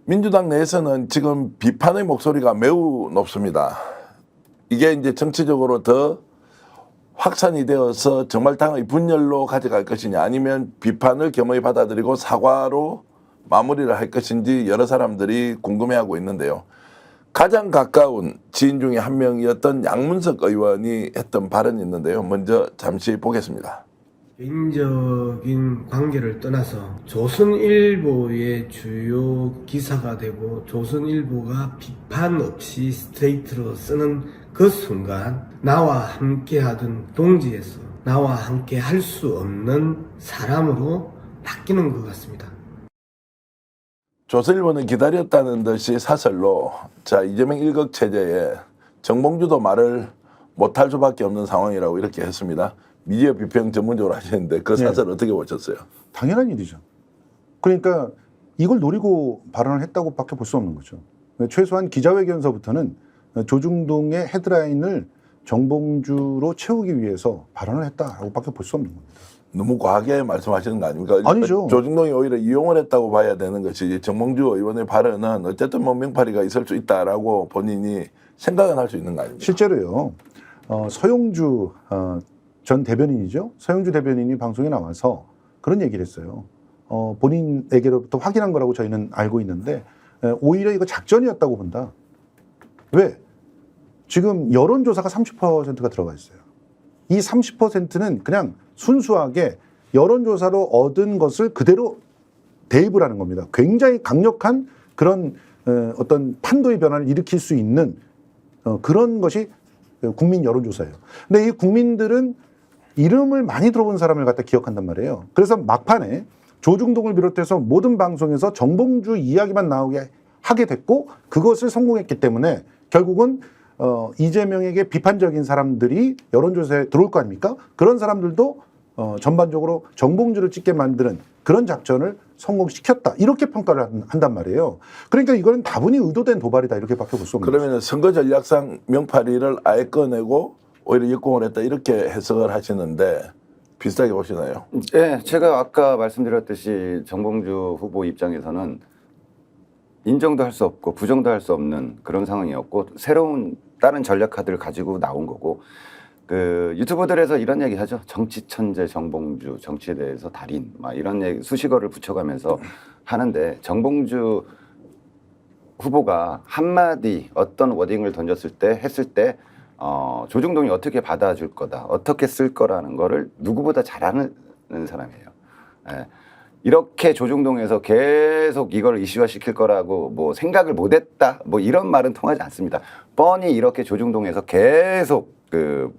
민주당 내에서는 지금 비판의 목소리가 매우 높습니다. 이게 이제 정치적으로 더 확산이 되어서 정말 당의 분열로 가져갈 것이냐, 아니면 비판을 겸허히 받아들이고 사과로 마무리를 할 것인지 여러 사람들이 궁금해하고 있는데요. 가장 가까운 지인 중에 한 명이었던 양문석 의원이 했던 발언이 있는데요. 먼저 잠시 보겠습니다. 개인적인 관계를 떠나서 조선일보의 주요 기사가 되고 조선일보가 비판 없이 스트레이트로 쓰는 그 순간 나와 함께 하던 동지에서 나와 함께 할 수 없는 사람으로 바뀌는 것 같습니다. 조선일보는 기다렸다는 듯이 사설로 이재명 일극 체제에 정봉주도 말을 못할 수밖에 없는 상황이라고 이렇게 했습니다. 미디어 비평 전문적으로 하시는데 그 사설 어떻게 보셨어요? 당연한 일이죠. 그러니까 이걸 노리고 발언을 했다고밖에 볼 수 없는 거죠. 최소한 기자회견서부터는 조중동의 헤드라인을 정봉주로 채우기 위해서 발언을 했다라고밖에 볼 수 없는 겁니다. 너무 과하게 말씀하시는 거 아닙니까? 아니죠. 조중동이 오히려 이용을 했다고 봐야 되는 것이, 정봉주 의원의 발언은 어쨌든 뭐 명팔이가 있을 수 있다라고 본인이 생각은 할 수 있는 거 아닙니까? 실제로요. 서용주 전 대변인이죠. 서용주 대변인이 방송에 나와서 그런 얘기를 했어요. 본인에게로부터 확인한 거라고 저희는 알고 있는데 오히려 이거 작전이었다고 본다. 왜? 지금 여론조사가 30%가 들어가 있어요. 이 30%는 그냥 순수하게 여론조사로 얻은 것을 그대로 대입을 하는 겁니다. 굉장히 강력한 그런 어떤 판도의 변화를 일으킬 수 있는 그런 것이 국민 여론조사예요. 근데 이 국민들은 이름을 많이 들어본 사람을 갖다 기억한단 말이에요. 그래서 막판에 조중동을 비롯해서 모든 방송에서 정봉주 이야기만 나오게 하게 됐고, 그것을 성공했기 때문에 결국은 이재명에게 비판적인 사람들이 여론조사에 들어올 거 아닙니까? 그런 사람들도 전반적으로 정봉주를 찍게 만드는 그런 작전을 성공시켰다, 이렇게 평가를 한단 말이에요. 그러니까 이거는 다분히 의도된 도발이다, 이렇게밖에 볼 수 없는 거죠. 그러면 선거 전략상 명팔이를 아예 꺼내고 오히려 역공을 했다, 이렇게 해석을 하시는데 비슷하게 보시나요? 네, 제가 아까 말씀드렸듯이 정봉주 후보 입장에서는 인정도 할 수 없고 부정도 할 수 없는 그런 상황이었고, 새로운 다른 전략 카드를 가지고 나온 거고, 그 유튜버들에서 이런 얘기 하죠. 정치 천재 정봉주, 정치에 대해서 달인, 막 이런 얘기 수식어를 붙여가면서 하는데, 정봉주 후보가 한마디 어떤 워딩을 던졌을 때 했을 때 조중동이 어떻게 받아줄 거다, 어떻게 쓸 거라는 거를 누구보다 잘 아는 사람이에요. 예. 이렇게 조중동에서 계속 이걸 이슈화 시킬 거라고 뭐 생각을 못했다, 뭐 이런 말은 통하지 않습니다. 뻔히 이렇게 조중동에서 계속 그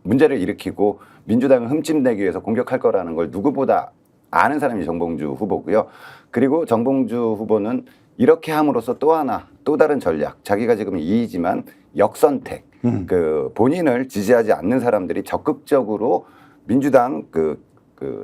문제를 일으키고 민주당을 흠집내기 위해서 공격할 거라는 걸 누구보다 아는 사람이 정봉주 후보고요. 그리고 정봉주 후보는 이렇게 함으로써 또 하나, 또 다른 전략, 자기가 지금 2위지만 역선택, 그 본인을 지지하지 않는 사람들이 적극적으로 민주당 그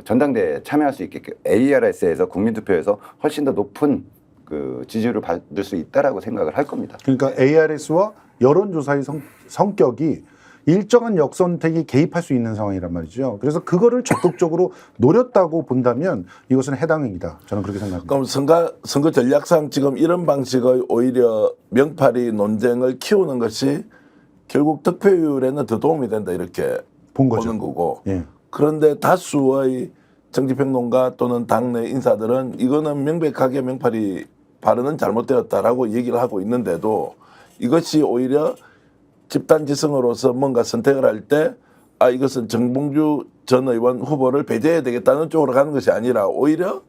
전당대회에 참여할 수 있게 ARS에서 국민투표에서 훨씬 더 높은 그 지지율을 받을 수 있다라고 생각을 할 겁니다. 그러니까 ARS와 여론조사의 성격이 일정한 역선택이 개입할 수 있는 상황이란 말이죠. 그래서 그거를 적극적으로 노렸다고 본다면 이것은 해당 행위다, 저는 그렇게 생각합니다. 그럼 선거 전략상 지금 이런 방식의 오히려 명팔이 논쟁을 키우는 것이 결국 득표율에는 더 도움이 된다, 이렇게 본 거죠. 보는 거고. 예. 그런데 다수의 정치평론가 또는 당내 인사들은 이거는 명백하게 명팔이 발언은 잘못되었다라고 얘기를 하고 있는데도, 이것이 오히려 집단지성으로서 뭔가 선택을 할 때 이것은 정봉주 전 의원 후보를 배제해야 되겠다는 쪽으로 가는 것이 아니라 오히려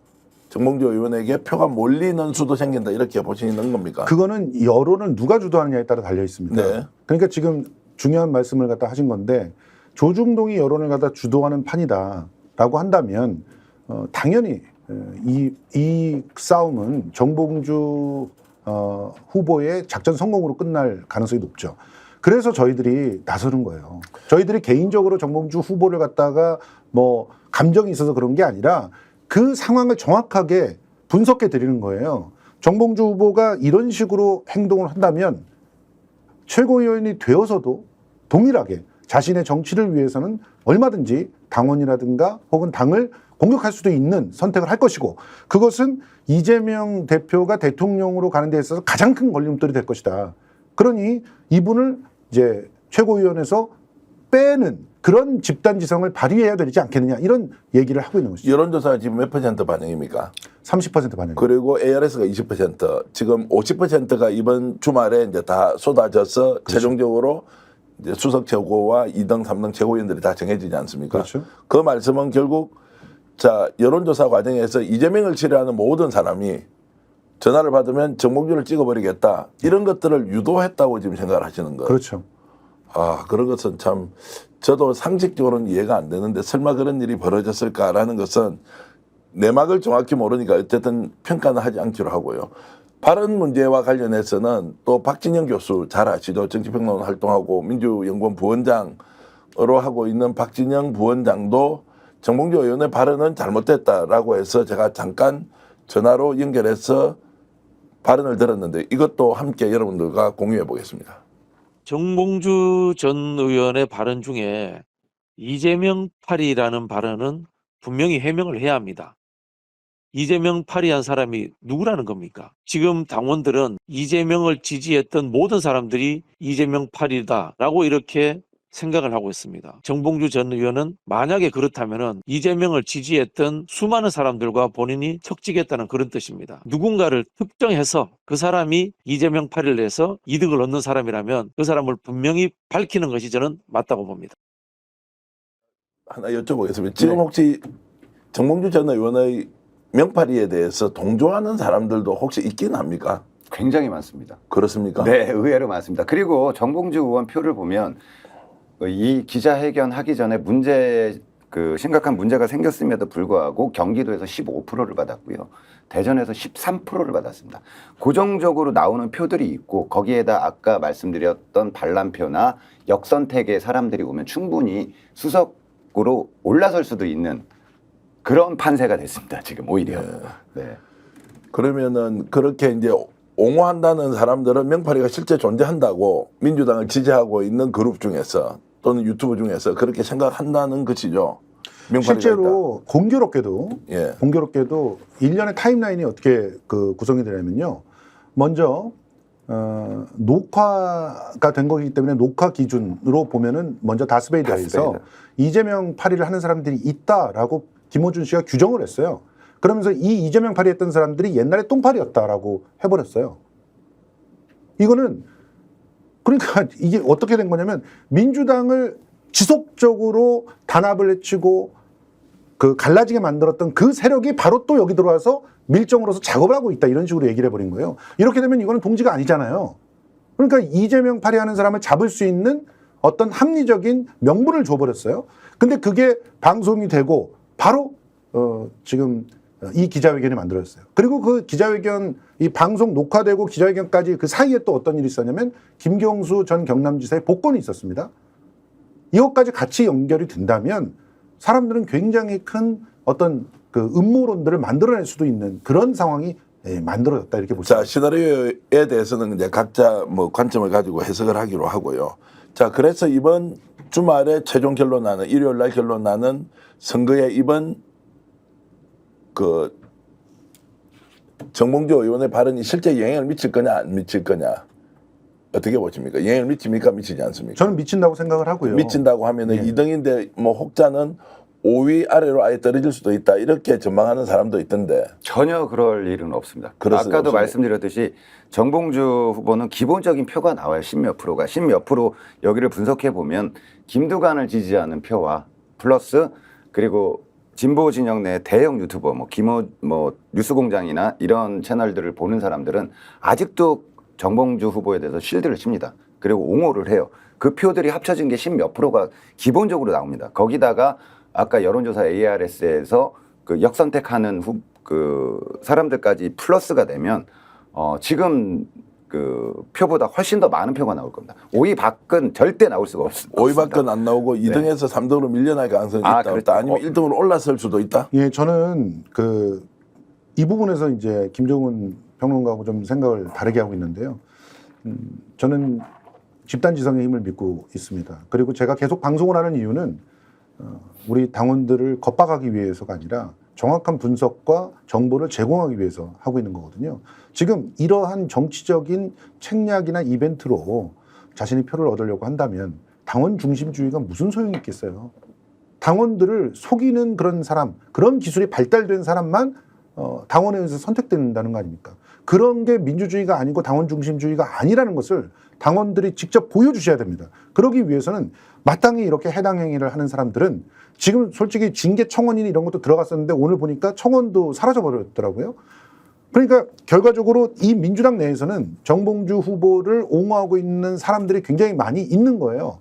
정봉주 의원에게 표가 몰리는 수도 생긴다, 이렇게 보시는 겁니까? 그거는 여론을 누가 주도하느냐에 따라 달려 있습니다. 네. 그러니까 지금 중요한 말씀을 갖다 하신 건데, 조중동이 여론을 갖다 주도하는 판이다라고 한다면 당연히 이 싸움은 정봉주 후보의 작전 성공으로 끝날 가능성이 높죠. 그래서 저희들이 나서는 거예요. 저희들이 개인적으로 정봉주 후보를 갖다가 뭐 감정이 있어서 그런 게 아니라 그 상황을 정확하게 분석해 드리는 거예요. 정봉주 후보가 이런 식으로 행동을 한다면 최고위원이 되어서도 동일하게 자신의 정치를 위해서는 얼마든지 당원이라든가 혹은 당을 공격할 수도 있는 선택을 할 것이고 그것은 이재명 대표가 대통령으로 가는 데 있어서 가장 큰 걸림돌이 될 것이다. 그러니 이분을 이제 최고위원회에서 빼는 그런 집단지성을 발휘해야 되지 않겠느냐 이런 얘기를 하고 있는 것이죠. 여론조사가 지금 몇 % 반영입니까? 30% 반영. 그리고 ARS가 20%, 지금 50%가 이번 주말에 이제 다 쏟아져서 최종적으로 이제 수석 최고와 2등, 3등 최고위원들이 다 정해지지 않습니까? 그렇죠. 그 말씀은 결국 자 여론조사 과정에서 이재명을 싫어하는 모든 사람이 전화를 받으면 정봉주를 찍어버리겠다 이런 것들을 유도했다고 지금 생각을 하시는 거예요. 그렇죠. 아 그런 것은 참 저도 상식적으로는 이해가 안 되는데 설마 그런 일이 벌어졌을까라는 것은 내막을 정확히 모르니까 어쨌든 평가는 하지 않기로 하고요. 발언 문제와 관련해서는 또 박진영 교수 잘 아시죠? 정치평론 활동하고 민주연구원 부원장으로 하고 있는 박진영 부원장도 정봉주 의원의 발언은 잘못됐다라고 해서 제가 잠깐 전화로 연결해서 발언을 들었는데 이것도 함께 여러분들과 공유해 보겠습니다. 정봉주 전 의원의 발언 중에 이재명 파리라는 발언은 분명히 해명을 해야 합니다. 이재명 파리한 사람이 누구라는 겁니까? 지금 당원들은 이재명을 지지했던 모든 사람들이 이재명 파리다라고 이렇게 생각을 하고 있습니다. 정봉주 전 의원은 만약에 그렇다면은 이재명을 지지했던 수많은 사람들과 본인이 척지겠다는 그런 뜻입니다. 누군가를 특정해서 그 사람이 이재명 파리를 해서 이득을 얻는 사람이라면 그 사람을 분명히 밝히는 것이 저는 맞다고 봅니다. 하나 여쭤보겠습니다. 지금 혹시 정봉주 전 의원의 명파리에 대해서 동조하는 사람들도 혹시 있긴 합니까? 굉장히 많습니다. 그렇습니까? 네, 의외로 많습니다. 그리고 정봉주 의원 표를 보면 이 기자회견 하기 전에 심각한 문제가 생겼음에도 불구하고 경기도에서 15%를 받았고요. 대전에서 13%를 받았습니다. 고정적으로 나오는 표들이 있고 거기에다 아까 말씀드렸던 반란표나 역선택의 사람들이 오면 충분히 수석으로 올라설 수도 있는 그런 판세가 됐습니다. 지금 오히려. 네. 그러면은 그렇게 이제 옹호한다는 사람들은 명파리가 실제 존재한다고 민주당을 지지하고 있는 그룹 중에서 또는 유튜브 중에서 그렇게 생각한다는 것이죠. 명파리가 실제로 공교롭게도 예. 공교롭게도 일련의 타임라인이 어떻게 구성이 되냐면요. 먼저 녹화가 된 거기 때문에 녹화 기준으로 보면은 먼저 다스베이더에서 다스베이더. 이재명 파리를 하는 사람들이 있다라고 김호준 씨가 규정을 했어요. 그러면서 이 이재명 파리 했던 사람들이 옛날에 똥파리였다라고 해버렸어요. 이거는 그러니까 이게 어떻게 된 거냐면 민주당을 지속적으로 단합을 해치고 갈라지게 만들었던 그 세력이 바로 또 여기 들어와서 밀정으로서 작업을 하고 있다 이런 식으로 얘기를 해버린 거예요. 이렇게 되면 이거는 동지가 아니잖아요. 그러니까 이재명 파리하는 사람을 잡을 수 있는 어떤 합리적인 명분을 줘버렸어요. 근데 그게 방송이 되고 바로 지금 이 기자회견이 만들어졌어요. 그리고 그 기자회견, 이 방송 녹화되고 기자회견까지 그 사이에 또 어떤 일이 있었냐면 김경수 전 경남지사의 복권이 있었습니다. 이것까지 같이 연결이 된다면 사람들은 굉장히 큰 어떤 음모론들을 만들어낼 수도 있는 그런 상황이 만들어졌다 이렇게 볼 수 자, 있습니다. 시나리오에 대해서는 이제 각자 뭐 관점을 가지고 해석을 하기로 하고요. 자, 그래서 이번 주말에 최종 결론 나는 일요일 날 결론 나는 선거에 이번 정봉주 의원의 발언이 실제 영향을 미칠 거냐 안 미칠 거냐 어떻게 보십니까? 영향을 미칩니까 미치지 않습니까? 저는 미친다고 생각을 하고요. 미친다고 하면은 예. 2등인데 뭐 혹자는 5위 아래로 아예 떨어질 수도 있다 이렇게 전망하는 사람도 있던데 전혀 그럴 일은 없습니다. 그렇습니다. 아까도 말씀드렸듯이 정봉주 후보는 기본적인 표가 나와요. 10몇 프로가. 10몇 프로 여기를 분석해 보면 김두관을 지지하는 표와 플러스 그리고 진보 진영 내 대형 유튜버 뉴스공장이나 이런 채널들을 보는 사람들은 아직도 정봉주 후보에 대해서 실드를 칩니다. 그리고 옹호를 해요. 그 표들이 합쳐진 게 10몇 프로가 기본적으로 나옵니다. 거기다가 아까 여론조사 ARS에서 역선택하는 사람들까지 플러스가 되면 지금 표보다 훨씬 더 많은 표가 나올 겁니다. 5위 밖은 절대 나올 수가 없습니다. 5위 밖은 안 나오고 2등에서 3등으로 밀려날 가능성이 있다. 그렇죠. 없다. 아니면 1등으로 올라설 수도 있다. 예, 저는 이 부분에서 이제 김종훈 평론가하고 좀 생각을 다르게 하고 있는데요. 저는 집단지성의 힘을 믿고 있습니다. 그리고 제가 계속 방송을 하는 이유는 우리 당원들을 겁박하기 위해서가 아니라 정확한 분석과 정보를 제공하기 위해서 하고 있는 거거든요. 지금 이러한 정치적인 책략이나 이벤트로 자신이 표를 얻으려고 한다면 당원 중심주의가 무슨 소용이 있겠어요. 당원들을 속이는 그런 사람, 그런 기술이 발달된 사람만 당원에 의해서 선택된다는 거 아닙니까? 그런 게 민주주의가 아니고 당원 중심주의가 아니라는 것을 당원들이 직접 보여주셔야 됩니다. 그러기 위해서는 마땅히 이렇게 해당 행위를 하는 사람들은 지금 솔직히 징계 청원이나 이런 것도 들어갔었는데 오늘 보니까 청원도 사라져버렸더라고요. 그러니까 결과적으로 이 민주당 내에서는 정봉주 후보를 옹호하고 있는 사람들이 굉장히 많이 있는 거예요.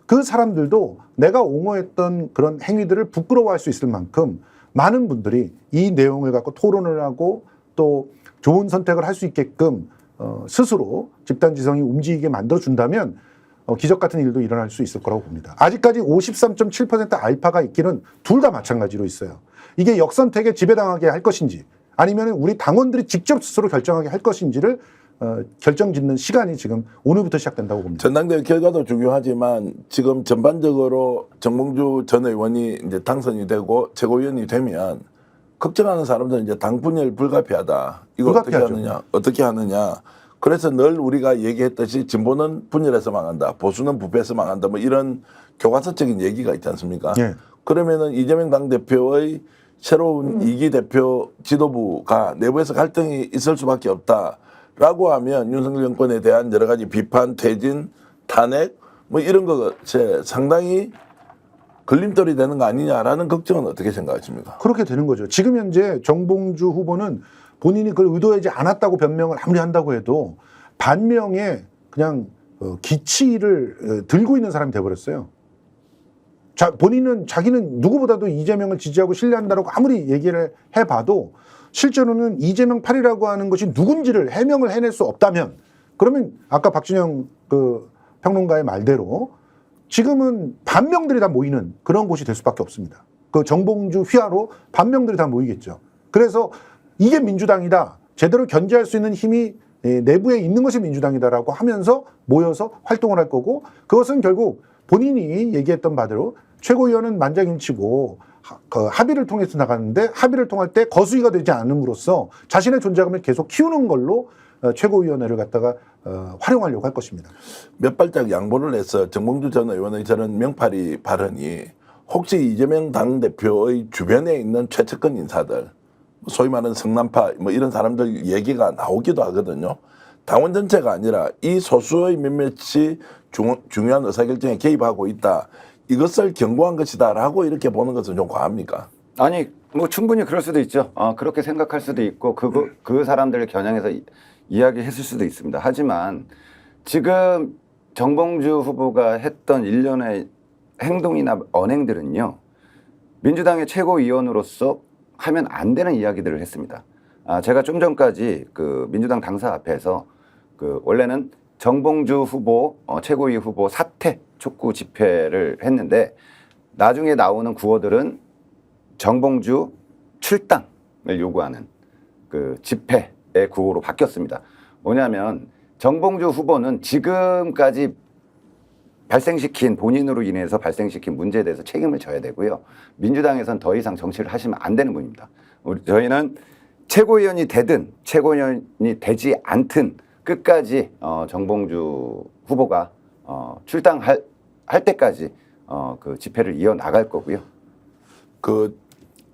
그 사람들도 내가 옹호했던 그런 행위들을 부끄러워할 수 있을 만큼 많은 분들이 이 내용을 갖고 토론을 하고 또 좋은 선택을 할 수 있게끔 스스로 집단지성이 움직이게 만들어준다면 기적 같은 일도 일어날 수 있을 거라고 봅니다. 아직까지 53.7% 알파가 있기는 둘 다 마찬가지로 있어요. 이게 역선택에 지배당하게 할 것인지 아니면 우리 당원들이 직접 스스로 결정하게 할 것인지를 결정짓는 시간이 지금 오늘부터 시작된다고 봅니다. 전당대회 결과도 중요하지만 지금 전반적으로 정봉주 전 의원이 이제 당선이 되고 최고위원이 되면 걱정하는 사람들은 이제 당 분열 불가피하다. 이거 불가피하죠. 어떻게 하느냐. 그래서 늘 우리가 얘기했듯이 진보는 분열해서 망한다. 보수는 부패해서 망한다. 뭐 이런 교과서적인 얘기가 있지 않습니까? 예. 그러면은 이재명 당대표의 새로운 이기 대표 지도부가 내부에서 갈등이 있을 수밖에 없다라고 하면 윤석열 정권에 대한 여러 가지 비판, 퇴진, 탄핵 뭐 이런 것에 상당히 걸림돌이 되는 거 아니냐라는 걱정은 어떻게 생각하십니까? 그렇게 되는 거죠. 지금 현재 정봉주 후보는 본인이 그걸 의도하지 않았다고 변명을 아무리 한다고 해도 반명에 그냥 기치를 들고 있는 사람이 돼버렸어요. 본인은 자기는 누구보다도 이재명을 지지하고 신뢰한다라고 아무리 얘기를 해봐도 실제로는 이재명 팔이라고 하는 것이 누군지를 해명을 해낼 수 없다면 그러면 아까 박진영 그 평론가의 말대로 지금은 반명들이 다 모이는 그런 곳이 될 수밖에 없습니다. 그 정봉주 휘하로 반명들이 다 모이겠죠. 그래서 이게 민주당이다. 제대로 견제할 수 있는 힘이 내부에 있는 것이 민주당이다라고 하면서 모여서 활동을 할 거고 그것은 결국 본인이 얘기했던 바대로 최고위원은 만장일치고 합의를 통해서 나가는데 합의를 통할 때 거수위가 되지 않음으로써 자신의 존재감을 계속 키우는 걸로 최고위원회를 갖다가 활용하려고 할 것입니다. 몇 발짝 양보를 해서 정봉주 전 의원의 저런 명팔이 발언이 혹시 이재명 당대표의 주변에 있는 최측근 인사들 소위 말하는 성남파 뭐 이런 사람들 얘기가 나오기도 하거든요. 당원 전체가 아니라 이 소수의 몇몇이 중요한 의사결정에 개입하고 있다. 이것을 경고한 것이다라고 이렇게 보는 것은 좀 과합니까? 아니 뭐 충분히 그럴 수도 있죠. 그렇게 생각할 수도 있고 그 사람들을 겨냥해서 이야기했을 수도 있습니다. 하지만 지금 정봉주 후보가 했던 일련의 행동이나 언행들은요. 민주당의 최고위원으로서 하면 안 되는 이야기들을 했습니다. 제가 좀 전까지 그 민주당 당사 앞에서 그 원래는 정봉주 후보 최고위 후보 사퇴 촉구 집회를 했는데 나중에 나오는 구호들은 정봉주 출당을 요구하는 그 집회의 구호로 바뀌었습니다. 뭐냐면 정봉주 후보는 지금까지 본인으로 인해서 발생시킨 문제에 대해서 책임을 져야 되고요. 민주당에선 더 이상 정치를 하시면 안 되는 분입니다. 저희는 최고위원이 되든 최고위원이 되지 않든 끝까지 정봉주 후보가 출당할 때까지 그 집회를 이어나갈 거고요. 그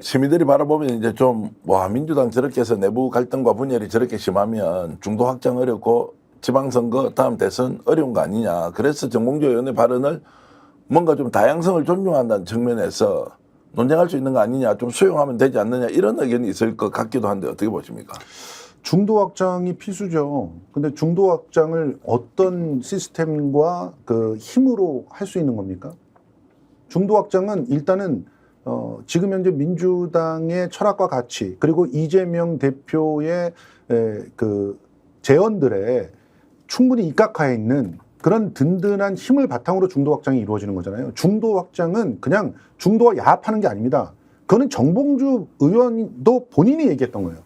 시민들이 바라보면 이제 좀 와 민주당 저렇게 해서 내부 갈등과 분열이 저렇게 심하면 중도 확장 어렵고 지방선거 다음 대선 어려운 거 아니냐. 그래서 정봉주 의원의 발언을 뭔가 좀 다양성을 존중한다는 측면에서 논쟁할 수 있는 거 아니냐. 좀 수용하면 되지 않느냐. 이런 의견이 있을 것 같기도 한데 어떻게 보십니까? 중도 확장이 필수죠. 근데 중도 확장을 어떤 시스템과 그 힘으로 할 수 있는 겁니까? 중도 확장은 일단은 지금 현재 민주당의 철학과 가치 그리고 이재명 대표의 그 제언들에 충분히 입각하에 있는 그런 든든한 힘을 바탕으로 중도 확장이 이루어지는 거잖아요. 중도 확장은 그냥 중도와 야합하는 게 아닙니다. 그거는 정봉주 의원도 본인이 얘기했던 거예요.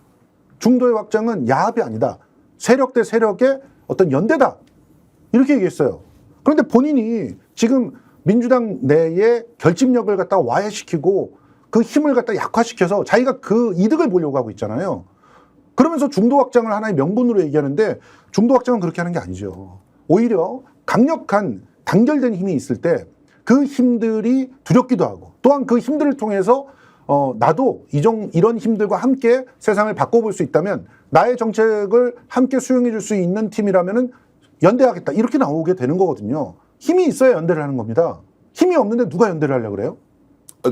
중도의 확장은 야합이 아니다. 세력 대 세력의 어떤 연대다. 이렇게 얘기했어요. 그런데 본인이 지금 민주당 내의 결집력을 갖다가 와해시키고 그 힘을 갖다 약화시켜서 자기가 그 이득을 보려고 하고 있잖아요. 그러면서 중도 확장을 하나의 명분으로 얘기하는데 중도 확장은 그렇게 하는 게 아니죠. 오히려 강력한 단결된 힘이 있을 때 그 힘들이 두렵기도 하고 또한 그 힘들을 통해서 나도 이런 힘들과 함께 세상을 바꿔볼 수 있다면 나의 정책을 함께 수용해 줄 수 있는 팀이라면은 연대하겠다 이렇게 나오게 되는 거거든요. 힘이 있어야 연대를 하는 겁니다. 힘이 없는데 누가 연대를 하려고 그래요?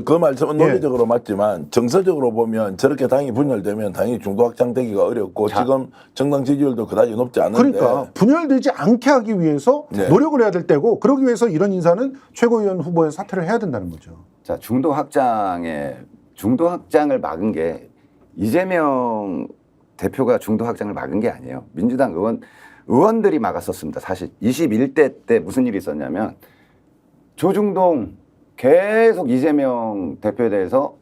그 말씀은 논리적으로 맞지만 정서적으로 보면 저렇게 당이 분열되면 당연히 중도 확장되기가 어렵고 지금 정당 지지율도 그다지 높지 않은데 그러니까 분열되지 않게 하기 위해서 네. 노력을 해야 될 때고 그러기 위해서 이런 인사는 최고위원 후보에 사퇴를 해야 된다는 거죠. 자, 중도 확장을 막은 게 이재명 대표가 중도 확장을 막은 게 아니에요. 민주당 의원들이 막았었습니다. 사실 21대 때 무슨 일이 있었냐면 조중동 계속 이재명 대표에 대해서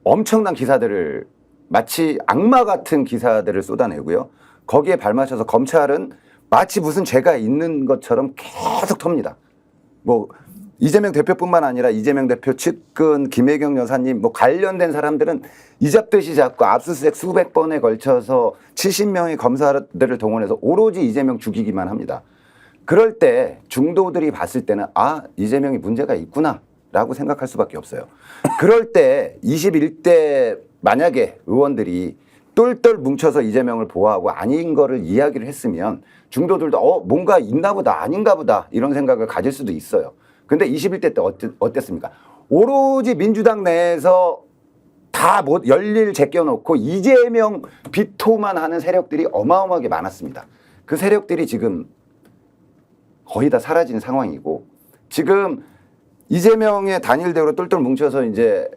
엄청난 기사들을 마치 악마 같은 기사들을 쏟아내고요. 거기에 발맞춰서 검찰은 마치 무슨 죄가 있는 것처럼 계속 텁니다. 뭐 이재명 대표뿐만 아니라 이재명 대표 측근 김혜경 여사님 뭐 관련된 사람들은 이잡듯이 잡고 압수수색 수백 번에 걸쳐서 70명의 검사들을 동원해서 오로지 이재명 죽이기만 합니다. 그럴 때 중도들이 봤을 때는 이재명이 문제가 있구나 라고 생각할 수밖에 없어요. 그럴 때 21대 만약에 의원들이 똘똘 뭉쳐서 이재명을 보호하고 아닌 거를 이야기를 했으면 중도들도 뭔가 있나 보다 아닌가 보다 이런 생각을 가질 수도 있어요. 근데 21대 때 어땠습니까? 오로지 민주당 내에서 다 열일 제껴놓고 이재명 비토만 하는 세력들이 어마어마하게 많았습니다. 그 세력들이 지금 거의 다 사라진 상황이고 지금 이재명의 단일대로 똘똘 뭉쳐서 이제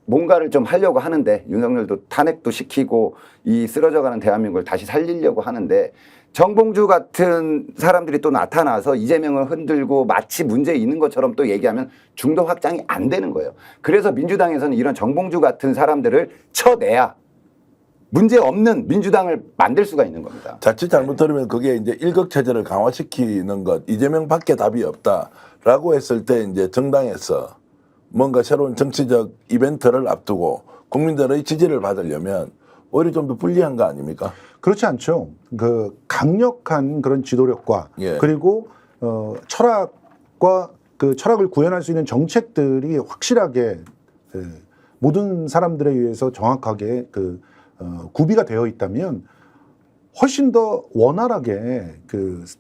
뭔가를 좀 하려고 하는데 윤석열도 탄핵도 시키고 이 쓰러져가는 대한민국을 다시 살리려고 하는데 정봉주 같은 사람들이 또 나타나서 이재명을 흔들고 마치 문제 있는 것처럼 또 얘기하면 중도 확장이 안 되는 거예요. 그래서 민주당에서는 이런 정봉주 같은 사람들을 쳐내야 문제 없는 민주당을 만들 수가 있는 겁니다. 자칫 잘못 들으면 그게 이제 일극체제를 강화시키는 것, 이재명밖에 답이 없다라고 했을 때 이제 정당에서 뭔가 새로운 정치적 이벤트를 앞두고 국민들의 지지를 받으려면 오히려 좀 더 불리한 거 아닙니까? 그렇지 않죠. 그 강력한 그런 지도력과 예. 그리고 철학과 그 철학을 구현할 수 있는 정책들이 확실하게 모든 사람들에 의해서 정확하게 구비가 되어 있다면 훨씬 더 원활하게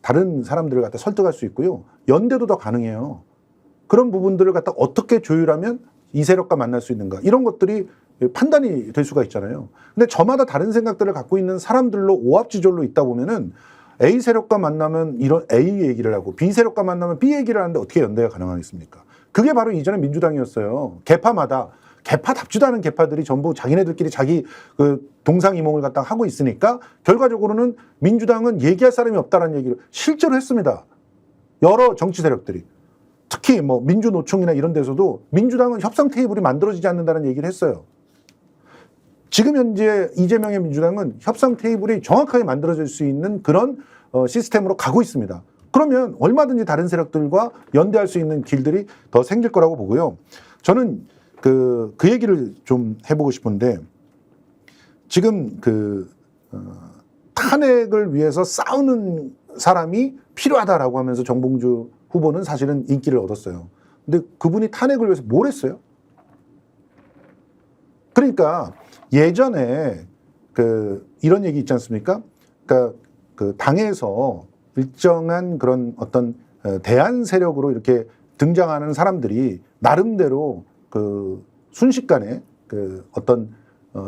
다른 사람들을 갖다 설득할 수 있고요. 연대도 더 가능해요. 그런 부분들을 갖다 어떻게 조율하면 이 세력과 만날 수 있는가 이런 것들이 판단이 될 수가 있잖아요. 근데 저마다 다른 생각들을 갖고 있는 사람들로 오합지졸로 있다 보면은 A 세력과 만나면 이런 A 얘기를 하고 B 세력과 만나면 B 얘기를 하는데 어떻게 연대가 가능하겠습니까? 그게 바로 이전에 민주당이었어요. 계파마다 계파답지도 않은 계파들이 전부 자기네들끼리 자기 동상이몽을 갖다 하고 있으니까 결과적으로는 민주당은 얘기할 사람이 없다라는 얘기를 실제로 했습니다. 여러 정치 세력들이. 특히 뭐 민주노총이나 이런 데서도 민주당은 협상 테이블이 만들어지지 않는다는 얘기를 했어요. 지금 현재 이재명의 민주당은 협상 테이블이 정확하게 만들어질 수 있는 그런 시스템으로 가고 있습니다. 그러면 얼마든지 다른 세력들과 연대할 수 있는 길들이 더 생길 거라고 보고요. 저는 그 얘기를 좀 해보고 싶은데 지금 탄핵을 위해서 싸우는 사람이 필요하다라고 하면서 정봉주 후보는 사실은 인기를 얻었어요. 근데 그분이 탄핵을 위해서 뭘 했어요? 그러니까 예전에 이런 얘기 있지 않습니까? 그러니까 당에서 일정한 그런 어떤 대안 세력으로 이렇게 등장하는 사람들이 나름대로 순식간에 어떤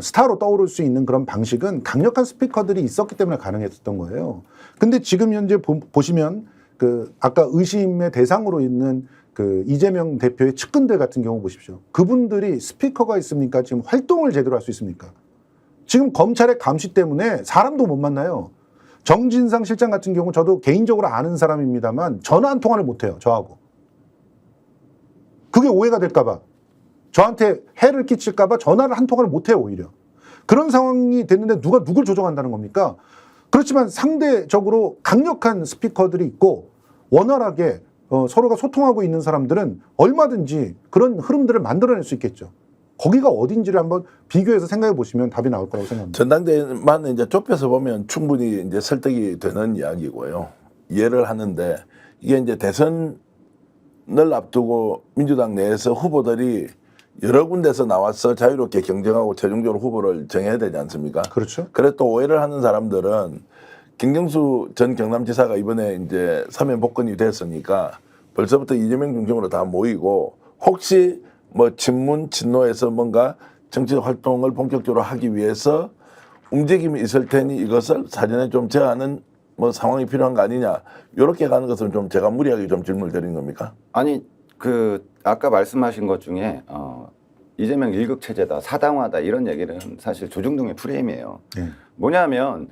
스타로 떠오를 수 있는 그런 방식은 강력한 스피커들이 있었기 때문에 가능했었던 거예요. 근데 지금 현재 보시면 아까 의심의 대상으로 있는 이재명 대표의 측근들 같은 경우 보십시오. 그분들이 스피커가 있습니까? 지금 활동을 제대로 할 수 있습니까? 지금 검찰의 감시 때문에 사람도 못 만나요. 정진상 실장 같은 경우 저도 개인적으로 아는 사람입니다만 전화 한 통화를 못 해요. 저하고. 그게 오해가 될까 봐. 저한테 해를 끼칠까 봐 전화를 한 통화를 못 해요. 오히려. 그런 상황이 됐는데 누가 누굴 조종한다는 겁니까? 그렇지만 상대적으로 강력한 스피커들이 있고 원활하게 서로가 소통하고 있는 사람들은 얼마든지 그런 흐름들을 만들어낼 수 있겠죠. 거기가 어딘지를 한번 비교해서 생각해 보시면 답이 나올 거라고 생각합니다. 전당대회만 이제 좁혀서 보면 충분히 이제 설득이 되는 이야기고요. 이해를 하는데 이게 이제 대선을 앞두고 민주당 내에서 후보들이 여러 군데서 나와서 자유롭게 경쟁하고 최종적으로 후보를 정해야 되지 않습니까? 그렇죠. 그래 또 오해를 하는 사람들은 김경수 전 경남지사가 이번에 이제 사면 복권이 됐으니까 벌써부터 이재명 중심으로 다 모이고 혹시 뭐 친문 친노에서 뭔가 정치적 활동을 본격적으로 하기 위해서 움직임이 있을 테니 이것을 사전에 좀 제어하는 뭐 상황이 필요한 거 아니냐 이렇게 가는 것은 좀 제가 무리하게 좀 질문을 드린 겁니까? 아니 그 아까 말씀하신 것 중에 이재명 일극 체제다, 사당화다 이런 얘기는 사실 조중동의 프레임이에요. 네. 뭐냐면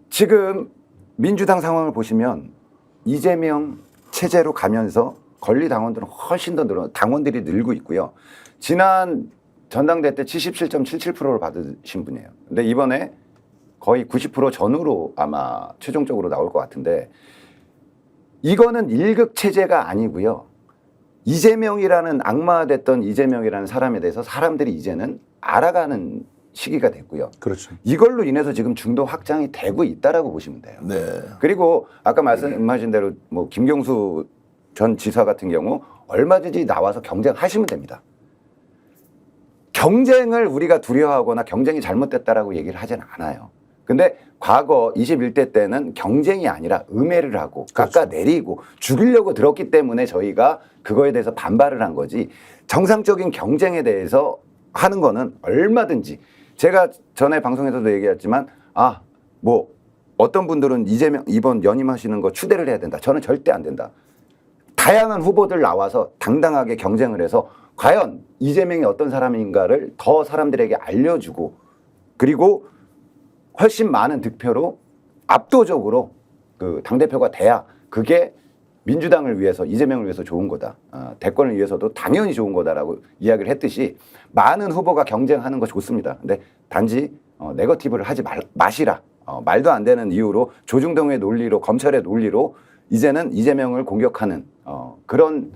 지금 민주당 상황을 보시면 이재명 체제로 가면서 권리 당원들은 훨씬 더 늘어 당원들이 늘고 있고요. 지난 전당대회 때 77.77%를 받으신 분이에요. 근데 이번에 거의 90% 전후로 아마 최종적으로 나올 것 같은데 이거는 일극 체제가 아니고요. 이재명이라는 악마됐던 이재명이라는 사람에 대해서 사람들이 이제는 알아가는 시기가 됐고요. 그렇죠. 이걸로 인해서 지금 중도 확장이 되고 있다라고 보시면 돼요. 네. 그리고 아까 말씀하신 대로 뭐 김경수 전 지사 같은 경우 얼마든지 나와서 경쟁하시면 됩니다. 경쟁을 우리가 두려워하거나 경쟁이 잘못됐다라고 얘기를 하진 않아요. 근데 과거 21대 때는 경쟁이 아니라 음해를 하고 깎아내리고 죽이려고 들었기 때문에 저희가 그거에 대해서 반발을 한 거지 정상적인 경쟁에 대해서 하는 거는 얼마든지 제가 전에 방송에서도 얘기했지만 뭐 어떤 분들은 이재명 이번 연임하시는 거 추대를 해야 된다. 저는 절대 안 된다. 다양한 후보들 나와서 당당하게 경쟁을 해서 과연 이재명이 어떤 사람인가를 더 사람들에게 알려주고 그리고 훨씬 많은 득표로 압도적으로 그 당대표가 돼야 그게 민주당을 위해서 이재명을 위해서 좋은 거다. 대권을 위해서도 당연히 좋은 거다라고 이야기를 했듯이 많은 후보가 경쟁하는 거 좋습니다. 근데 단지 네거티브를 하지 마시라. 말도 안 되는 이유로 조중동의 논리로 검찰의 논리로 이제는 이재명을 공격하는 그런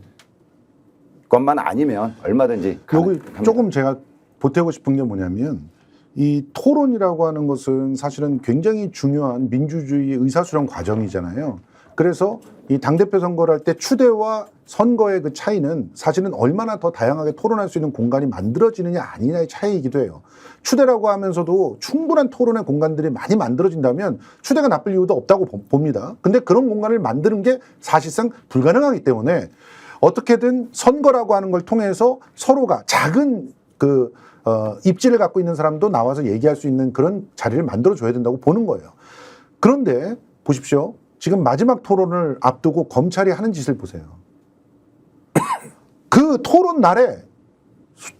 것만 아니면 얼마든지 여기 조금 제가 보태고 싶은 게 뭐냐면 이 토론이라고 하는 것은 사실은 굉장히 중요한 민주주의 의사수렴 과정이잖아요. 그래서 이 당대표 선거를 할 때 추대와 선거의 그 차이는 사실은 얼마나 더 다양하게 토론할 수 있는 공간이 만들어지느냐 아니냐의 차이이기도 해요. 추대라고 하면서도 충분한 토론의 공간들이 많이 만들어진다면 추대가 나쁠 이유도 없다고 봅니다. 근데 그런 공간을 만드는 게 사실상 불가능하기 때문에 어떻게든 선거라고 하는 걸 통해서 서로가 작은 입지를 갖고 있는 사람도 나와서 얘기할 수 있는 그런 자리를 만들어줘야 된다고 보는 거예요. 그런데 보십시오. 지금 마지막 토론을 앞두고 검찰이 하는 짓을 보세요. 그 토론 날에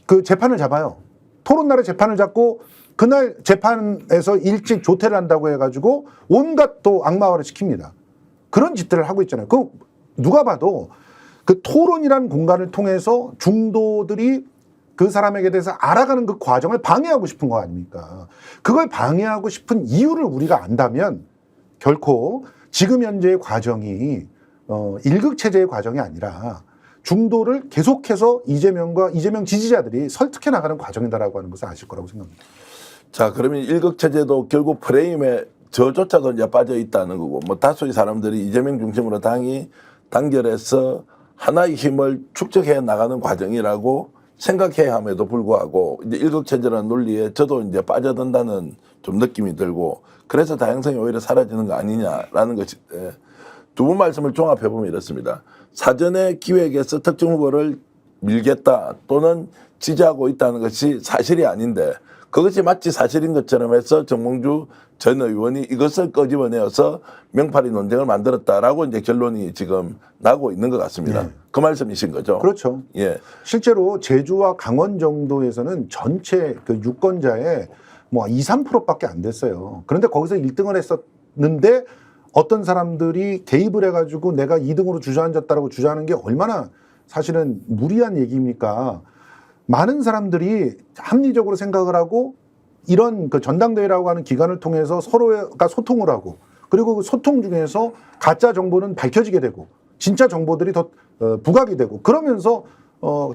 그 재판을 잡아요. 토론 날에 재판을 잡고 그날 재판에서 일찍 조퇴를 한다고 해가지고 온갖 또 악마화를 시킵니다. 그런 짓들을 하고 있잖아요. 그 누가 봐도 그 토론이라는 공간을 통해서 중도들이 그 사람에게 대해서 알아가는 그 과정을 방해하고 싶은 거 아닙니까? 그걸 방해하고 싶은 이유를 우리가 안다면 결코 지금 현재의 과정이 일극체제의 과정이 아니라 중도를 계속해서 이재명과 이재명 지지자들이 설득해 나가는 과정이다라고 하는 것을 아실 거라고 생각합니다. 자, 그러면 일극체제도 결국 프레임에 저조차도 이제 빠져 있다는 거고, 뭐 다수의 사람들이 이재명 중심으로 당이 단결해서 하나의 힘을 축적해 나가는 과정이라고 생각해야 함에도 불구하고 이제 일극체제라는 논리에 저도 이제 빠져든다는 좀 느낌이 들고 그래서 다양성이 오히려 사라지는 거 아니냐라는 것이 두 분 말씀을 종합해 보면 이렇습니다. 사전에 기획에서 특정 후보를 밀겠다 또는 지지하고 있다는 것이 사실이 아닌데 그것이 마치 사실인 것처럼 해서 정몽주 전 의원이 이것을 끄집어내어서 명팔이 논쟁을 만들었다라고 이제 결론이 지금 나고 있는 것 같습니다. 네. 그 말씀이신 거죠? 그렇죠. 예. 실제로 제주와 강원 정도에서는 전체 그 유권자의 뭐 2, 3%밖에 안 됐어요. 그런데 거기서 1등을 했었는데 어떤 사람들이 개입을 해가지고 내가 2등으로 주저앉았다라고 주장하는 게 얼마나 사실은 무리한 얘기입니까? 많은 사람들이 합리적으로 생각을 하고 이런 그 전당대회라고 하는 기관을 통해서 서로가 소통을 하고 그리고 그 소통 중에서 가짜 정보는 밝혀지게 되고 진짜 정보들이 더 부각이 되고 그러면서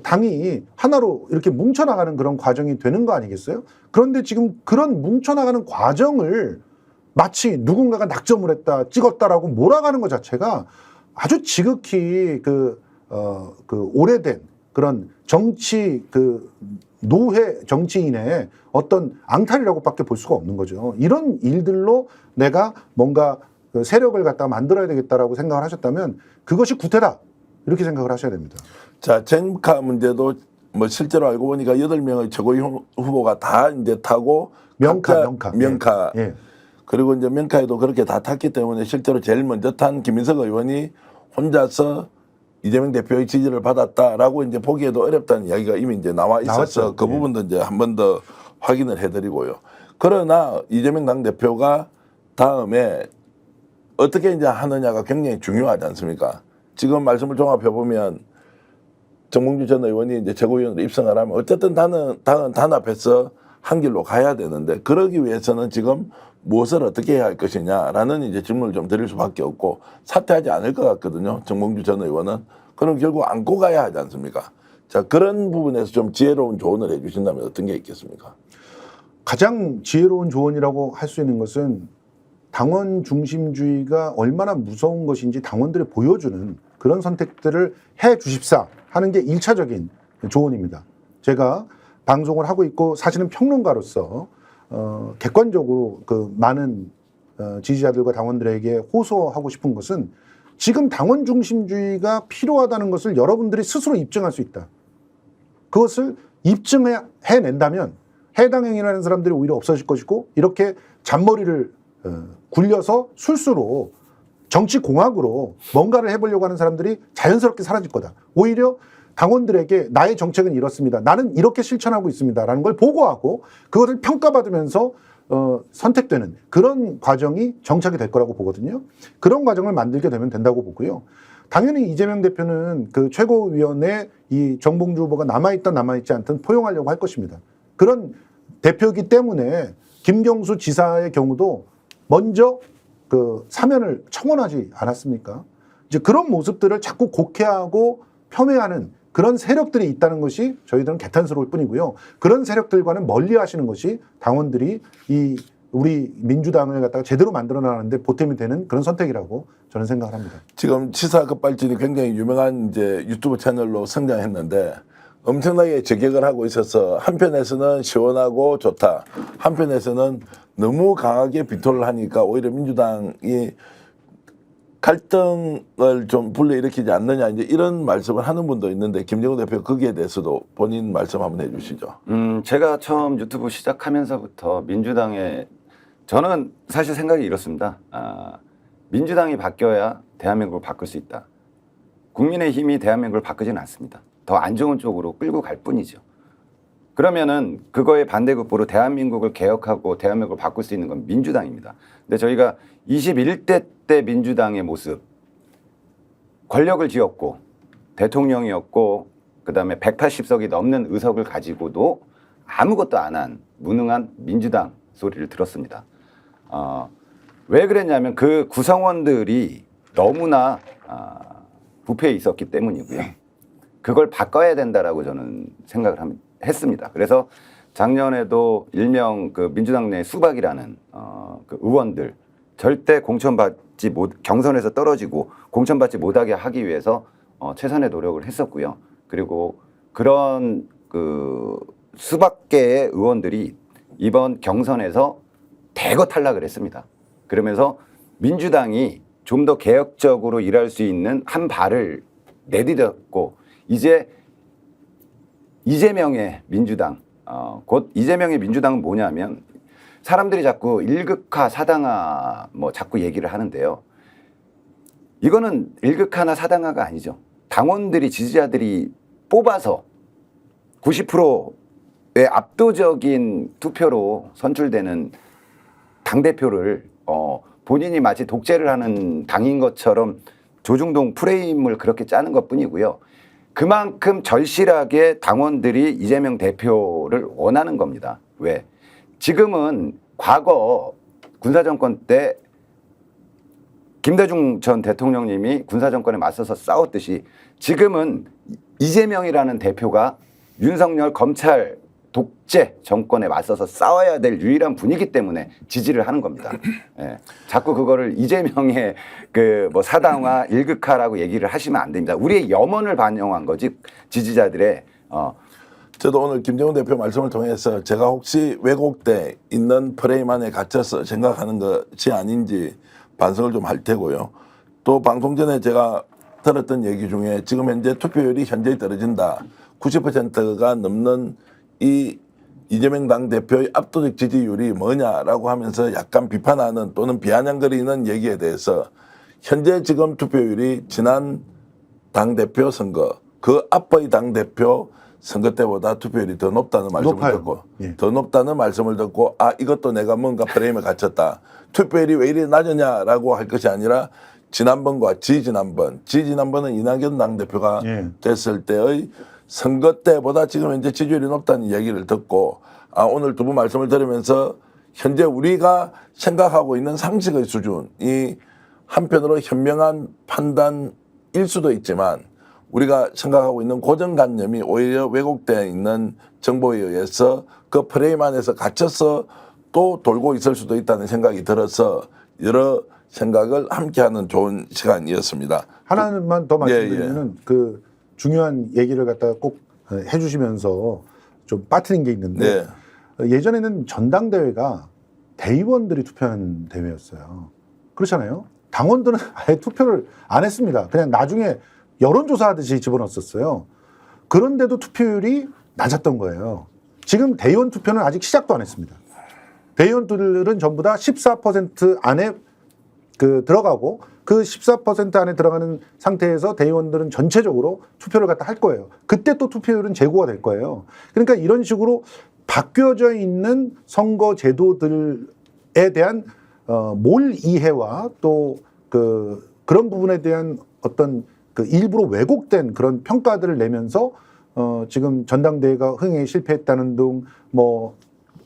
당이 하나로 이렇게 뭉쳐나가는 그런 과정이 되는 거 아니겠어요? 그런데 지금 그런 뭉쳐나가는 과정을 마치 누군가가 낙점을 했다, 찍었다라고 몰아가는 것 자체가 아주 지극히 그 오래된 그런 정치 노회 정치인의 어떤 앙탈이라고밖에 볼 수가 없는 거죠. 이런 일들로 내가 뭔가 그 세력을 갖다가 만들어야 되겠다라고 생각을 하셨다면 그것이 구태다 이렇게 생각을 하셔야 됩니다. 자, 젠카 문제도 뭐 실제로 알고 보니까 8명의 최고위 후보가 다 이제 타고 명카. 예. 그리고 이제 명카에도 그렇게 다 탔기 때문에 실제로 제일 먼저 탄 김인석 의원이 혼자서 이재명 대표의 지지를 받았다라고 이제 보기에도 어렵다는 이야기가 이미 이제 나와 있어서 나왔죠. 그 부분도 이제 한 번 더 확인을 해드리고요. 그러나 이재명 당대표가 다음에 어떻게 이제 하느냐가 굉장히 중요하지 않습니까? 지금 말씀을 종합해 보면 정몽주 전 의원이 이제 최고위원으로 입성을 하면 어쨌든 당은 단합해서 한 길로 가야 되는데 그러기 위해서는 지금 무엇을 어떻게 해야 할 것이냐라는 이제 질문을 좀 드릴 수밖에 없고 사퇴하지 않을 것 같거든요. 정몽주 전 의원은. 그럼 결국 안고 가야 하지 않습니까? 자, 그런 부분에서 좀 지혜로운 조언을 해 주신다면 어떤 게 있겠습니까? 가장 지혜로운 조언이라고 할 수 있는 것은 당원 중심주의가 얼마나 무서운 것인지 당원들이 보여주는 그런 선택들을 해 주십사 하는 게 1차적인 조언입니다. 제가 방송을 하고 있고 사실은 평론가로서 객관적으로 그 많은 지지자들과 당원들에게 호소하고 싶은 것은 지금 당원 중심주의가 필요하다는 것을 여러분들이 스스로 입증할 수 있다. 그것을 입증해낸다면 해당 행위를 하는 사람들이 오히려 없어질 것이고 이렇게 잔머리를 굴려서 술수로 정치공학으로 뭔가를 해보려고 하는 사람들이 자연스럽게 사라질 거다. 오히려 당원들에게 나의 정책은 이렇습니다. 나는 이렇게 실천하고 있습니다라는 걸 보고하고 그것을 평가받으면서 선택되는 그런 과정이 정착이 될 거라고 보거든요. 그런 과정을 만들게 되면 된다고 보고요. 당연히 이재명 대표는 그 최고위원회 이 정봉주 후보가 남아있든 남아있지 않든 포용하려고 할 것입니다. 그런 대표이기 때문에 김경수 지사의 경우도 먼저 그 사면을 청원하지 않았습니까? 이제 그런 모습들을 자꾸 곡해하고 폄훼하는 그런 세력들이 있다는 것이 저희들은 개탄스러울 뿐이고요. 그런 세력들과는 멀리 하시는 것이 당원들이 이 우리 민주당을 갖다가 제대로 만들어 나가는데 보탬이 되는 그런 선택이라고 저는 생각을 합니다. 지금 치사 급발진이 굉장히 유명한 이제 유튜브 채널로 성장했는데 엄청나게 저격을 하고 있어서 한편에서는 시원하고 좋다. 한편에서는 너무 강하게 비토를 하니까 오히려 민주당이 갈등을 좀 불러일으키지 않느냐 이제 이런 말씀을 하는 분도 있는데 김정은 대표 거기에 대해서도 본인 말씀 한번 해주시죠. 제가 처음 유튜브 시작하면서부터 민주당에 저는 사실 생각이 이렇습니다. 민주당이 바뀌어야 대한민국을 바꿀 수 있다. 국민의힘이 대한민국을 바꾸지는 않습니다. 더 안 좋은 쪽으로 끌고 갈 뿐이죠. 그러면은 그거에 반대급부로 대한민국을 개혁하고 대한민국을 바꿀 수 있는 건 민주당입니다. 근데 저희가 21대 때 민주당의 모습, 권력을 쥐었고 대통령이었고 그다음에 180석이 넘는 의석을 가지고도 아무것도 안 한 무능한 민주당 소리를 들었습니다. 왜 그랬냐면 그 구성원들이 너무나 부패해 있었기 때문이고요. 그걸 바꿔야 된다라고 저는 생각을 했습니다. 그래서 작년에도 일명 그 민주당 내 수박이라는 그 의원들 절대 경선에서 떨어지고 공천받지 못하게 하기 위해서 최선의 노력을 했었고요. 그리고 그런 그 수박계의 의원들이 이번 경선에서 대거 탈락을 했습니다. 그러면서 민주당이 좀 더 개혁적으로 일할 수 있는 한 발을 내디뎠고 이제 이재명의 민주당, 곧 이재명의 민주당은 뭐냐면 사람들이 자꾸 1극화, 4당화 뭐 자꾸 얘기를 하는데요. 이거는 1극화나 4당화가 아니죠. 당원들이 지지자들이 뽑아서 90%의 압도적인 투표로 선출되는 당대표를 본인이 마치 독재를 하는 당인 것처럼 조중동 프레임을 그렇게 짜는 것뿐이고요. 그만큼 절실하게 당원들이 이재명 대표를 원하는 겁니다. 왜? 지금은 과거 군사정권 때 김대중 전 대통령님이 군사정권에 맞서서 싸웠듯이 지금은 이재명이라는 대표가 윤석열 검찰 독재 정권에 맞서서 싸워야 될 유일한 분이기 때문에 지지를 하는 겁니다. 예. 자꾸 그거를 이재명의 그 뭐 사당화 일극화라고 얘기를 하시면 안 됩니다. 우리의 염원을 반영한 거지 지지자들의 저도 오늘 김정은 대표 말씀을 통해서 제가 혹시 왜곡돼 있는 프레임 안에 갇혀서 생각하는 것이 아닌지 반성을 좀 할 테고요. 또 방송 전에 제가 들었던 얘기 중에 지금 현재 투표율이 현저히 떨어진다. 90%가 넘는 이 이재명 당대표의 압도적 지지율이 뭐냐라고 하면서 약간 비판하는 또는 비아냥거리는 얘기에 대해서 현재 지금 투표율이 지난 당대표 선거 그 앞의 당대표 선거 때보다 투표율이 더 높다는 말씀을 높아요. 듣고 예. 더 높다는 말씀을 듣고 아 이것도 내가 뭔가 프레임에 갇혔다. 투표율이 왜 이리 낮으냐라고 할 것이 아니라 지난번과 지지난번은 이낙연 당대표가 예. 됐을 때의 선거 때보다 지금 현재 지지율이 높다는 얘기를 듣고 아 오늘 두 분 말씀을 들으면서 현재 우리가 생각하고 있는 상식의 수준이 한편으로 현명한 판단일 수도 있지만 우리가 생각하고 있는 고정관념이 오히려 왜곡되어 있는 정보에 의해서 그 프레임 안에서 갇혀서 또 돌고 있을 수도 있다는 생각이 들어서 여러 생각을 함께하는 좋은 시간이었습니다. 하나만 더 예, 말씀드리면 그 중요한 얘기를 갖다가 꼭 해주시면서 좀 빠뜨린 게 있는데 예전에는 전당대회가 대의원들이 투표하는 대회였어요. 그렇잖아요. 당원들은 아예 투표를 안 했습니다. 그냥 나중에 여론조사하듯이 집어넣었어요. 그런데도 투표율이 낮았던 거예요. 지금 대의원 투표는 아직 시작도 안 했습니다. 대의원들은 전부 다 14% 안에 들어가고 그 14% 안에 들어가는 상태에서 대의원들은 전체적으로 투표를 갖다 할 거예요. 그때 또 투표율은 제고가 될 거예요. 그러니까 이런 식으로 바뀌어져 있는 선거 제도들에 대한 몰 이해와 또 그런 부분에 대한 어떤 일부러 왜곡된 그런 평가들을 내면서 지금 전당대회가 흥행에 실패했다는 등 뭐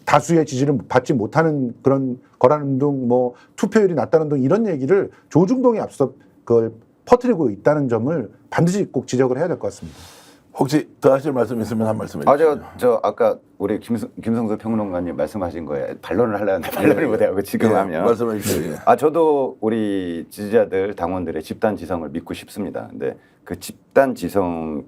다수의 지지를 받지 못하는 그런 거라는 등 뭐 투표율이 낮다는 등 이런 얘기를 조중동이 앞서 그걸 퍼뜨리고 있다는 점을 반드시 꼭 지적을 해야 될 것 같습니다. 혹시 더 하실 말씀 있으면 한 말씀 해주세요. 저 아까 우리 김성수 평론가님 말씀하신 거에 반론을 하려는데 반론을 못하고 지금 하면 말씀해 주세요. 저도 우리 지지자들 당원들의 집단 지성을 믿고 싶습니다. 근데 그 집단 지성이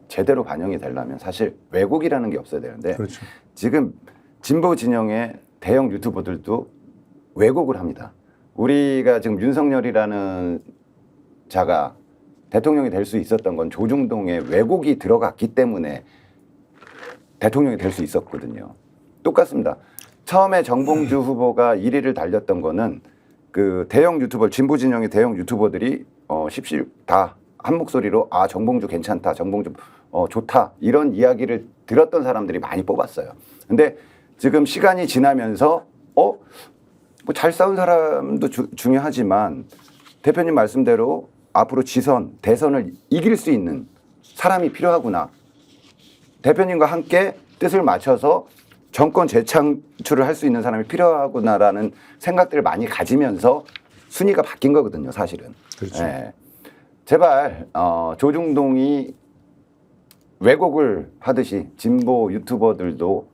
제대로 반영이 되려면 사실 왜곡이라는 게 없어야 되는데 그렇죠. 지금 진보 진영의 대형 유튜버들도 왜곡을 합니다. 우리가 지금 윤석열이라는 자가 대통령이 될 수 있었던 건 조중동의 왜곡이 들어갔기 때문에 대통령이 될 수 있었거든요. 똑같습니다. 처음에 정봉주 후보가 1위를 달렸던 거는 그 대형 유튜버, 진보 진영의 대형 유튜버들이 다 한 목소리로 아 정봉주 괜찮다, 정봉주 좋다 이런 이야기를 들었던 사람들이 많이 뽑았어요. 근데 지금 시간이 지나면서 뭐 잘 싸운 사람도 중요하지만 대표님 말씀대로 앞으로 대선을 이길 수 있는 사람이 필요하구나. 대표님과 함께 뜻을 맞춰서 정권 재창출을 할 수 있는 사람이 필요하구나라는 생각들을 많이 가지면서 순위가 바뀐 거거든요, 사실은. 그렇죠. 예. 제발 조중동이 왜곡을 하듯이 진보 유튜버들도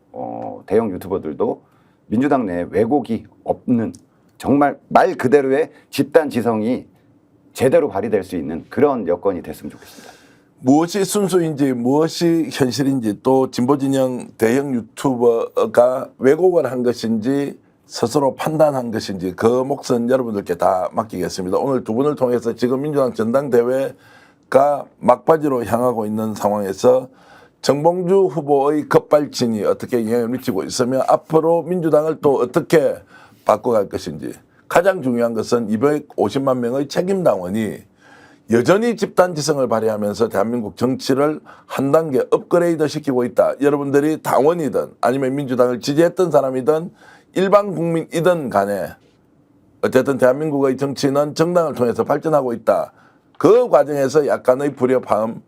대형 유튜버들도 민주당 내에 왜곡이 없는 정말 말 그대로의 집단 지성이 제대로 발휘될 수 있는 그런 여건이 됐으면 좋겠습니다. 무엇이 순수인지 무엇이 현실인지 또 진보 진영 대형 유튜버가 왜곡을 한 것인지 스스로 판단한 것인지 그 몫은 여러분들께 다 맡기겠습니다. 오늘 두 분을 통해서 지금 민주당 전당대회가 막바지로 향하고 있는 상황에서 정봉주 후보의 급발진이 어떻게 영향을 미치고 있으며 앞으로 민주당을 또 어떻게 바꿔갈 것인지 가장 중요한 것은 250만 명의 책임당원이 여전히 집단지성을 발휘하면서 대한민국 정치를 한 단계 업그레이드 시키고 있다. 여러분들이 당원이든 아니면 민주당을 지지했던 사람이든 일반 국민이든 간에 어쨌든 대한민국의 정치는 정당을 통해서 발전하고 있다. 그 과정에서 약간의 불협화음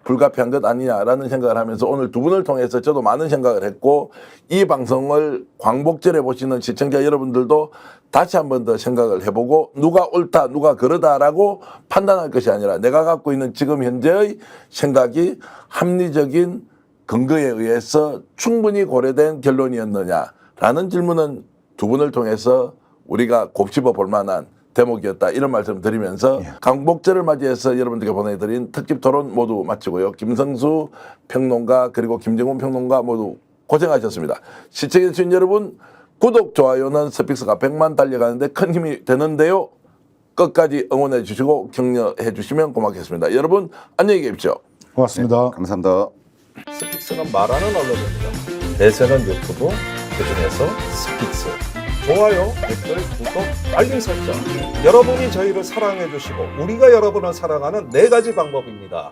불가피한 것 아니냐라는 생각을 하면서 오늘 두 분을 통해서 저도 많은 생각을 했고 이 방송을 광복절에 보시는 시청자 여러분들도 다시 한 번 더 생각을 해보고 누가 옳다 누가 그러다라고 판단할 것이 아니라 내가 갖고 있는 지금 현재의 생각이 합리적인 근거에 의해서 충분히 고려된 결론이었느냐라는 질문은 두 분을 통해서 우리가 곱씹어 볼 만한 대목이었다 이런 말씀 드리면서 광복절을 맞이해서 여러분들께 보내드린 특집 토론 모두 마치고요. 김성수 평론가 그리고 김정훈 평론가 모두 고생하셨습니다. 시청해주신 여러분 구독, 좋아요는 스픽스가 100만 달려가는데 큰 힘이 되는데요. 끝까지 응원해 주시고 격려해 주시면 고맙겠습니다. 여러분 안녕히 계십시오. 고맙습니다. 감사합니다. 스픽스는 말하는 언론입니다. 대세는 유튜브, 그중에서 스픽스. 좋아요, 댓글, 구독, 알림 설정. 여러분이 저희를 사랑해 주시고 우리가 여러분을 사랑하는 4가지 방법입니다.